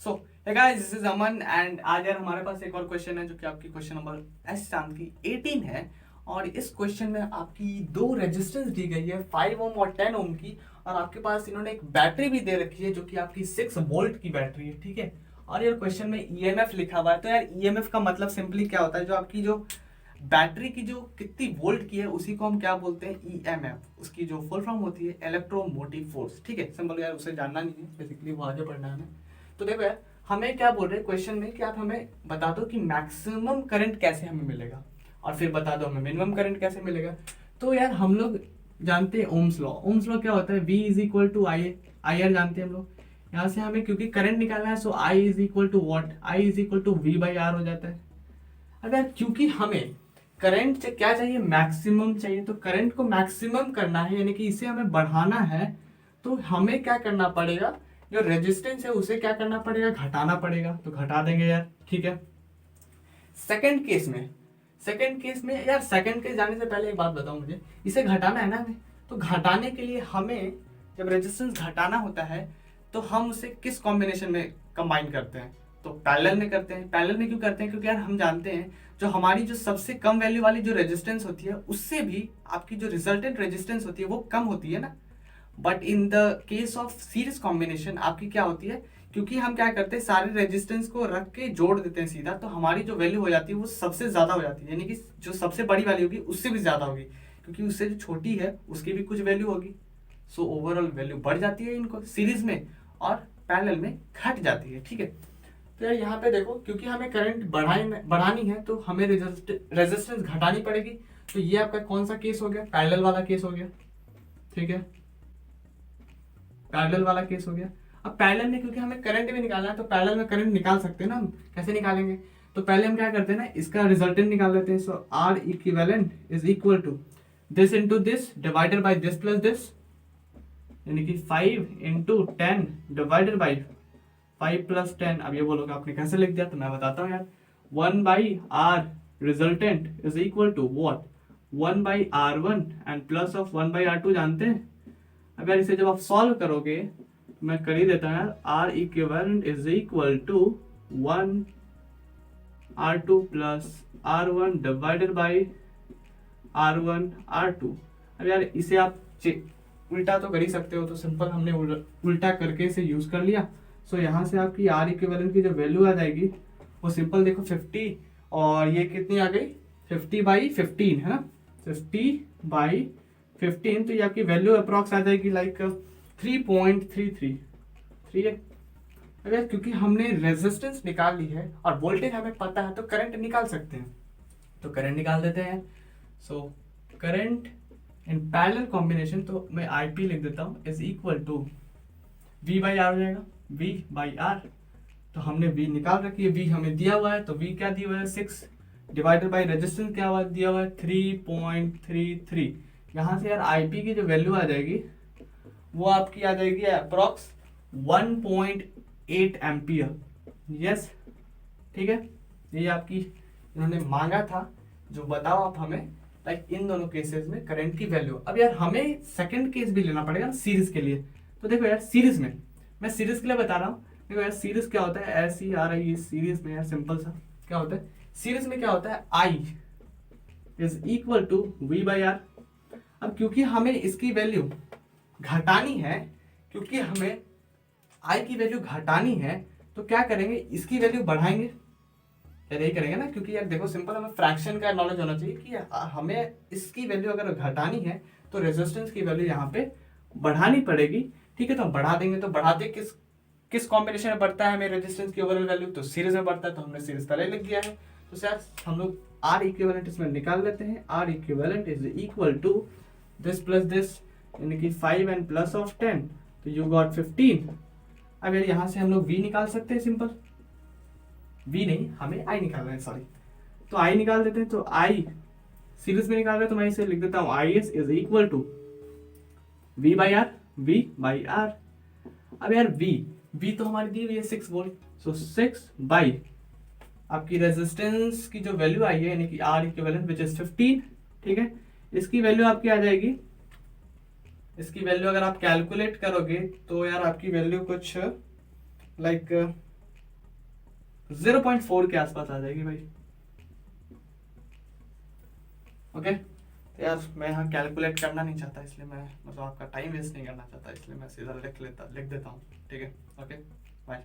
So hey guys, this is Aman and आज यार हमारे पास एक और क्वेश्चन है जो कि आपकी क्वेश्चन नंबर एस चांद की 18 है। और इस क्वेश्चन में आपकी दो रेजिस्टेंस दी गई है 5 ओम और 10 ओम की, और आपके पास इन्होंने एक बैटरी भी दे रखी है जो कि आपकी 6 वोल्ट की बैटरी है, ठीक है। और यार क्वेश्चन में ईएमएफ लिखा हुआ है, तो यार ईएमएफ का मतलब सिंपली क्या होता है, जो आपकी जो बैटरी की जो कितनी वोल्ट की है उसी को हम क्या बोलते हैं, ईएमएफ। उसकी जो फुल फॉर्म होती है इलेक्ट्रोमोटिव फोर्स, ठीक है। सिंपल यार उसे जानना नहीं है, बेसिकली वो आगे पढ़ना है हमें। तो देखो यार हमें क्या बोल रहे हैं क्वेश्चन में कि आप हमें बता दो कि मैक्सिमम करंट कैसे हमें मिलेगा, और फिर बता दो हमें मिनिमम करंट कैसे मिलेगा। तो यार हम लोग जानते हैं ओम्स लॉ। ओम्स लॉ क्या होता है, V is equal to I R आर जानते हैं हम लोग। यहाँ से हमें क्योंकि करंट निकालना है, so I is equal to what, I is equal to V by R हो जाता है। अगर क्योंकि हमें करंट से क्या चाहिए, मैक्सिमम चाहिए, तो करंट को मैक्सिमम करना है यानी कि इसे हमें बढ़ाना है, तो हमें क्या करना पड़ेगा, जो रेजिस्टेंस है उसे क्या करना पड़ेगा, घटाना पड़ेगा। तो घटा देंगे यार, ठीक है। सेकंड केस में यार सेकंड केस जाने से पहले एक बात बताओ मुझे, इसे घटाना है ना हमें, तो घटाने के लिए हमें जब रेजिस्टेंस घटाना होता है तो हम उसे किस कॉम्बिनेशन में कंबाइन करते हैं, तो पैरेलल में करते हैं। पैरेलल में क्यों करते हैं, क्योंकि यार हम जानते हैं जो हमारी जो सबसे कम वैल्यू वाली जो रेजिस्टेंस होती है उससे भी आपकी जो रिजल्टेंट रेजिस्टेंस होती है वो कम होती है ना। But in the case of series combination आपकी क्या होती है, क्योंकि हम क्या करते हैं सारे रेजिस्टेंस को रख के जोड़ देते हैं सीधा, तो हमारी जो वैल्यू हो जाती है वो सबसे ज्यादा हो जाती है, यानी कि जो सबसे बड़ी वाली होगी उससे भी ज्यादा होगी, क्योंकि उससे जो छोटी है उसकी भी कुछ वैल्यू होगी। सो ओवरऑल वैल्यू बढ़ जाती है इनको सीरीज में, और पैरेलल में घट जाती है, ठीक है। तो यार यहाँ पे देखो, क्योंकि हमें करंट बढ़ानी है तो हमें रेजिस्टेंस घटानी पड़ेगी। तो ये आपका कौन सा केस हो गया, पैरेलल वाला केस हो गया, ठीक है। पैरेलल वाला केस हो गया। अब पैरेलल में क्योंकि हमें करंट भी निकालना है, तो पैरेलल में करंट निकाल सकते हैं ना हम। कैसे निकालेंगे, तो पहले हम क्या करते हैं ना, इसका रिजल्टेंट निकाल लेते हैं। So R equivalent is equal to this into this divided by this plus this, यानी कि 5 इंटू 10 डिवाइडेड बाई 5 प्लस 10। अब ये बोलोगे आपने कैसे लिख दिया, तो मैं बताता हूँ यार। 1 by R resultant is equal to what, 1 by R one and plus of 1 by R two जानते हैं। अगर इसे जब आप सॉल्व करोगे, मैं कर ही देता हूँ यार, R equivalent is equal to 1 R two plus R one divided by R one R two. अब यार इसे आप उल्टा तो कर ही सकते हो, तो सिंपल हमने उल्टा करके इसे यूज कर लिया। सो यहाँ से आपकी आर इक्विवेलेंट की जो वैल्यू आ जाएगी वो सिंपल देखो 50, और ये कितनी आ गई 50 बाई 15 है ना, 50 बाई 15। तो ये आपकी वैल्यू अप्रॉक्स आ जाएगी लाइक 3.33, ठीक है। अगर क्योंकि हमने रेजिस्टेंस निकाल ली है और वोल्टेज हमें पता है, तो करंट निकाल सकते हैं, तो करंट निकाल देते हैं। So current in parallel combination, तो मैं आईपी लिख देता हूँ, is equal to V by R हो जाएगा, वी बाई आर। तो हमने वी निकाल रखी है, वी हमें दिया हुआ है, तो वी क्या दिया हुआ है 6 डिवाइडेड बाई रेजिस्टेंस क्या हुआ दिया हुआ है 3.33। यहाँ से यार आईपी की जो वैल्यू आ जाएगी वो आपकी आ जाएगी अप्रॉक्स 1.8 एम्पियर। यस, ठीक है। ये आपकी इन्होंने मांगा था, जो बताओ आप हमें लाइक इन दोनों केसेस में करंट की वैल्यू। अब यार हमें सेकंड केस भी लेना पड़ेगा सीरीज के लिए। तो देखो यार सीरीज में, मैं सीरीज के लिए बता रहा हूँ। देखो यार सीरीज क्या होता है, ऐसी आ रही है सीरीज में यार, सिंपल सा क्या होता है सीरीज में, क्या होता है I is equal to V by R. अब क्योंकि हमें इसकी वैल्यू घटानी है, क्योंकि हमें आई की वैल्यू घटानी है, तो क्या करेंगे, इसकी वैल्यू बढ़ाएंगे। यार यही करेंगे ना, क्योंकि यार देखो सिंपल हमें फ्रैक्शन का नॉलेज होना चाहिए कि हमें इसकी वैल्यू अगर घटानी है तो रेजिस्टेंस की वैल्यू यहाँ पे बढ़ानी पड़ेगी, ठीक है। तो हम बढ़ा देंगे, तो बढ़ाते किस किस कॉम्बिनेशन में बढ़ता है हमें रेजिस्टेंस की ओवरऑल वैल्यू, तो सीरीज में बढ़ता है, तो हमने सीरीज पहले लिख दिया है। तो सर हम लोग आर इक्विवेलेंट इसमें निकाल लेते हैं। R equivalent is equal to this plus this, यानी कि 5 एंड प्लस ऑफ 10, तो यू गॉट 15। अब यार यहाँ से हम लोग वी निकाल सकते हैं, सिंपल वी नहीं, हमें आई निकालना है, सॉरी। तो आई निकाल देते हैं, तो आई सीरीज में निकाल रहे हैं, तो मैं इसे लिख देता हूँ I S is equal to V by R, V by R. अब यार वी तो हमारी दी हुई है 6 वोल्ट, सो 6 बाई आपकी रेजिस्टेंस की जो वैल्यू आई है, यानी कि आर इक्विवेलेंट विच इज 15, ठीक है। इसकी वैल्यू आपकी आ जाएगी, इसकी वैल्यू अगर आप कैलकुलेट करोगे तो यार आपकी वैल्यू कुछ लाइक 0.4 के आसपास आ जाएगी भाई। ओके यार, मैं यहाँ कैलकुलेट करना नहीं चाहता, इसलिए मैं मतलब आपका टाइम वेस्ट नहीं करना चाहता, इसलिए मैं सीधा लिख देता हूँ। ठीक है, ओके बाय।